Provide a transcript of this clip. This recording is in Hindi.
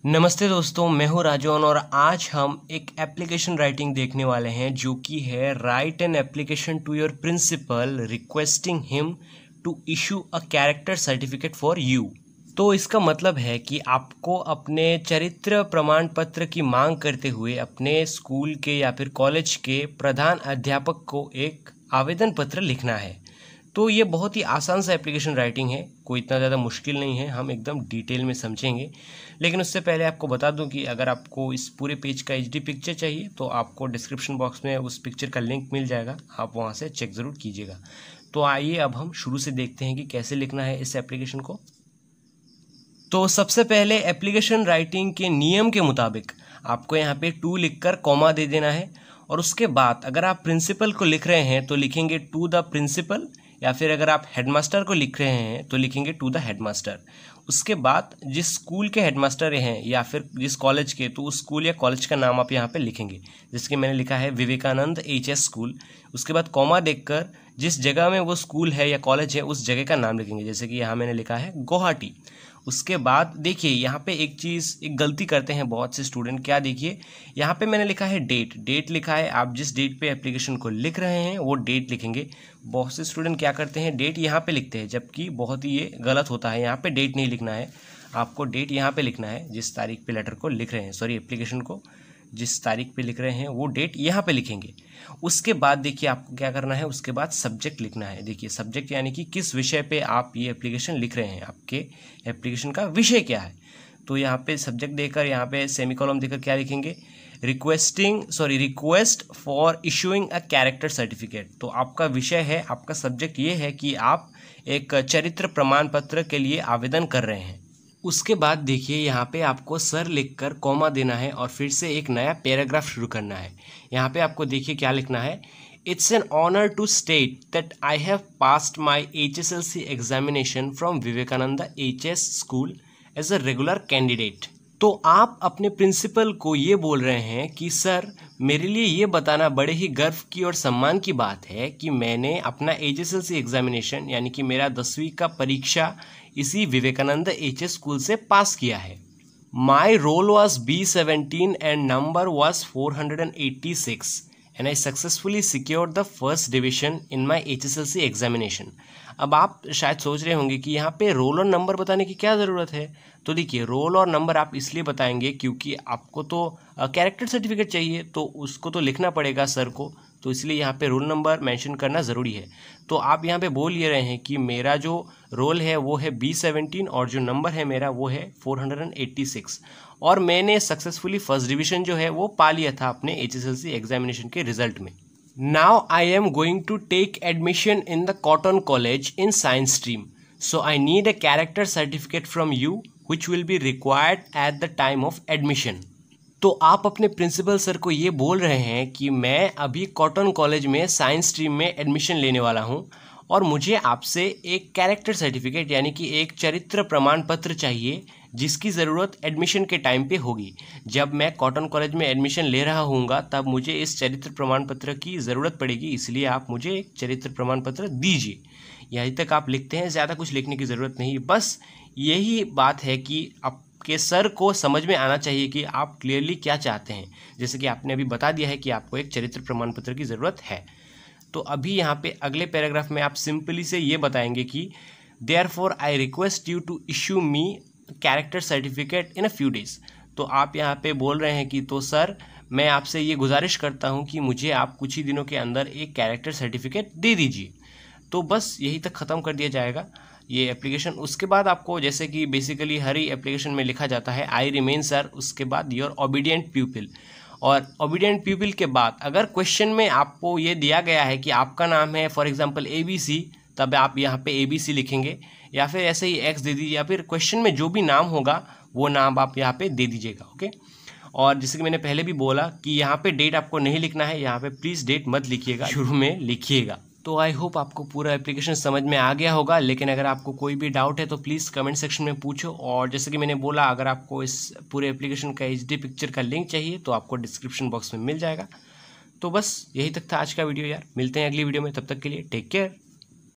नमस्ते दोस्तों, मैं हूं राजौन और आज हम एक एप्लीकेशन राइटिंग देखने वाले हैं जो कि है write an application to your principal requesting him to issue a character certificate for you. तो इसका मतलब है कि आपको अपने चरित्र प्रमाण पत्र की मांग करते हुए अपने स्कूल के या फिर कॉलेज के प्रधान अध्यापक को एक आवेदन पत्र लिखना है। तो ये बहुत ही आसान सा एप्लीकेशन राइटिंग है, कोई इतना ज़्यादा मुश्किल नहीं है, हम एकदम डिटेल में समझेंगे। लेकिन उससे पहले आपको बता दूं कि अगर आपको इस पूरे पेज का एचडी पिक्चर चाहिए तो आपको डिस्क्रिप्शन बॉक्स में उस पिक्चर का लिंक मिल जाएगा, आप वहां से चेक ज़रूर कीजिएगा। तो आइए अब हम शुरू से देखते हैं कि कैसे लिखना है इस एप्लीकेशन को। तो सबसे पहले एप्लीकेशन राइटिंग के नियम के मुताबिक आपको यहाँ पे टू लिखकर कॉमा दे देना है और उसके बाद अगर आप प्रिंसिपल को लिख रहे हैं तो लिखेंगे टू द प्रिंसिपल, या फिर अगर आप हेडमास्टर को लिख रहे हैं तो लिखेंगे टू द हेडमास्टर। उसके बाद जिस स्कूल के हेडमास्टर हैं या फिर जिस कॉलेज के, तो उस स्कूल या कॉलेज का नाम आप यहाँ पे लिखेंगे, जैसे कि मैंने लिखा है विवेकानंद एचएस स्कूल। उसके बाद कॉमा देखकर जिस जगह में वो स्कूल है या कॉलेज है उस जगह का नाम लिखेंगे, जैसे कि यहाँ मैंने लिखा है गुवाहाटी। उसके बाद देखिए यहाँ पे एक गलती करते हैं बहुत से स्टूडेंट, क्या देखिए यहाँ पे मैंने लिखा है डेट लिखा है, आप जिस डेट पे एप्लीकेशन को लिख रहे हैं वो डेट लिखेंगे। बहुत से स्टूडेंट क्या करते हैं डेट यहाँ पे लिखते हैं, जबकि बहुत ही ये गलत होता है। यहाँ पे डेट नहीं लिखना है, आपको डेट यहाँ पे लिखना है, जिस तारीख पे लेटर को लिख रहे हैं, सॉरी एप्लीकेशन को जिस तारीख पे लिख रहे हैं वो डेट यहाँ पे लिखेंगे। उसके बाद देखिए आपको क्या करना है, उसके बाद सब्जेक्ट लिखना है। देखिए सब्जेक्ट यानी कि किस विषय पे आप ये एप्लीकेशन लिख रहे हैं, आपके एप्लीकेशन का विषय क्या है। तो यहाँ पे सब्जेक्ट देकर यहाँ पे सेमीकोलन देकर क्या लिखेंगे, request for issuing a character certificate. तो आपका विषय है, आपका सब्जेक्ट ये है कि आप एक चरित्र प्रमाण पत्र के लिए आवेदन कर रहे हैं। उसके बाद देखिए यहाँ पे आपको सर लिखकर कॉमा देना है और फिर से एक नया पैराग्राफ शुरू करना है। यहाँ पे आपको देखिए क्या लिखना है, it's an honour to state that I have passed my HSLC examination from Vivekananda HS school as a regular candidate. तो आप अपने प्रिंसिपल को ये बोल रहे हैं कि सर मेरे लिए ये बताना बड़े ही गर्व की और सम्मान की बात है कि मैंने अपना HSLC एग्जामिनेशन यानी कि मेरा 10वीं का परीक्षा इसी विवेकानंद HS स्कूल से पास किया है। My roll was B17 and number was 486 and I successfully secured the first division in my HSLC examination. अब आप शायद सोच रहे होंगे कि यहाँ पे रोल और नंबर बताने की क्या ज़रूरत है। तो देखिए रोल और नंबर आप इसलिए बताएंगे क्योंकि आपको तो कैरेक्टर सर्टिफिकेट चाहिए, तो उसको तो लिखना पड़ेगा सर को, तो इसलिए यहाँ पे रोल नंबर मेंशन करना ज़रूरी है। तो आप यहाँ पे बोल ये रहे हैं कि मेरा जो रोल है वो है B17 और जो नंबर है मेरा वो है 486 और मैंने सक्सेसफुली फर्स्ट डिवीजन जो है वो पा लिया था अपने HSLC एग्जामिनेशन के रिजल्ट में। Now I am going to take admission in the Cotton College in Science stream. So I need a character certificate from you which will be required at the time of admission. तो आप अपने प्रिंसिपल सर को ये बोल रहे हैं कि मैं अभी कॉटन कॉलेज में साइंस स्ट्रीम में एडमिशन लेने वाला हूँ और मुझे आपसे एक कैरेक्टर सर्टिफिकेट यानी कि एक चरित्र प्रमाण पत्र चाहिए जिसकी ज़रूरत एडमिशन के टाइम पे होगी। जब मैं कॉटन कॉलेज में एडमिशन ले रहा हूँगा तब मुझे इस चरित्र प्रमाण पत्र की ज़रूरत पड़ेगी, इसलिए आप मुझे एक चरित्र प्रमाण पत्र दीजिए। यहीं तक आप लिखते हैं, ज़्यादा कुछ लिखने की ज़रूरत नहीं, बस यही बात है कि आपके सर को समझ में आना चाहिए कि आप क्लियरली क्या चाहते हैं। जैसे कि आपने अभी बता दिया है कि आपको एक चरित्र प्रमाण पत्र की ज़रूरत है। तो अभी यहाँ पे अगले पैराग्राफ में आप सिंपली से ये बताएंगे कि therefore I request you to issue me character certificate in a few days. तो आप यहाँ पे बोल रहे हैं कि तो सर मैं आपसे ये गुजारिश करता हूँ कि मुझे आप कुछ ही दिनों के अंदर एक कैरेक्टर सर्टिफिकेट दे दीजिए। तो बस यही तक ख़त्म कर दिया जाएगा ये एप्लीकेशन। उसके बाद आपको जैसे कि बेसिकली हर ही एप्लीकेशन में लिखा जाता है आई रिमेन सर, उसके बाद योर ओबीडियंट प्यूपिल, और ओबीडियंट प्यूपिल के बाद अगर क्वेश्चन में आपको ये दिया गया है कि आपका नाम है फॉर एग्जांपल ABC, तब आप यहाँ पे ABC लिखेंगे, या फिर ऐसे ही X दे दीजिए, या फिर क्वेश्चन में जो भी नाम होगा वो नाम आप यहाँ पे दे दीजिएगा। ओके, और जैसे कि मैंने पहले भी बोला कि यहाँ पे डेट आपको नहीं लिखना है, यहाँ पे प्लीज़ डेट मत लिखिएगा, शुरू में लिखिएगा। तो आई होप आपको पूरा एप्लीकेशन समझ में आ गया होगा, लेकिन अगर आपको कोई भी डाउट है तो प्लीज़ कमेंट सेक्शन में पूछो। और जैसे कि मैंने बोला अगर आपको इस पूरे एप्लीकेशन का HD पिक्चर का लिंक चाहिए तो आपको डिस्क्रिप्शन बॉक्स में मिल जाएगा। तो बस यही तक था आज का वीडियो यार, मिलते हैं अगली वीडियो में, तब तक के लिए टेक केयर।